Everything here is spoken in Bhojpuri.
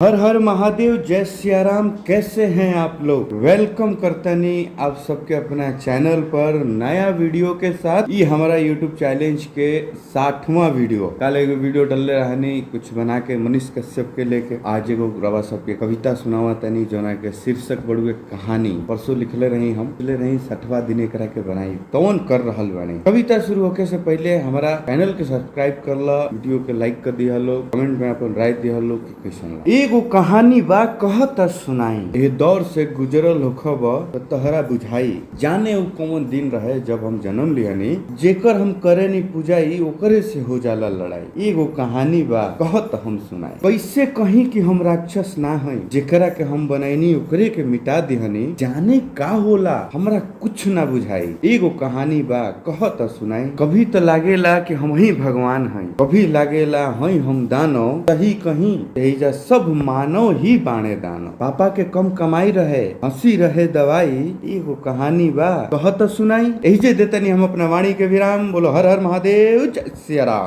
हर हर महादेव, जय सियाराम। कैसे हैं आप लोग? वेलकम करता नहीं आप सबके अपना चैनल पर नया वीडियो के साथ। ये हमारा यूट्यूब चैलेंज के 60वां वीडियो। कल एगो वीडियो डलले रहनी कुछ बना के मनीष कश्यप के लेके। आज एगो रवा सबके कविता सुनावा तनी जोना के शीर्षक बड़ुए कहानी। परसों लिखले रही हम 60वां दिन एकरा के बनाई कौन कर रहल बानी। कविता शुरू होके से पहले हमारा चैनल के सब्सक्राइब कर ला, वीडियो के लाइक कर दिया लोग, कमेंट में अपन राय दिया लोग कि कैसन लगा। एगो कहानी बा कहत सुनाई। ए दौर से गुजरल होखब तो तहरा बुझाई। जाने उ कौन दिन रहे जब हम जन्म लियानी, जेकर हम करे नी पूजाई ओकरे से हो जाला लड़ाई। एगो कहानी बा कहत हम सुनाई। कैसे कहीं कि हम राक्षस ना हई, जेकरा के हम बनैनी ओकरे के मिटा दिहनी। जाने का होला हमरा कुछ ना बुझाई। एगो कहानी बा कहत सुनाई। कभी तो लागेला कि हम ही भगवान हई, कभी लागेला हई हम दानव। सही कहीं तेजा सब मानव ही बाणे दानव। पापा के कम कमाई रहे, हंसी रहे दवाई। एगो कहानी बा कहत सुनाई। एही जे देतनी हम अपना वाणी के विराम। बोलो हर हर महादेव, जय सिया राम।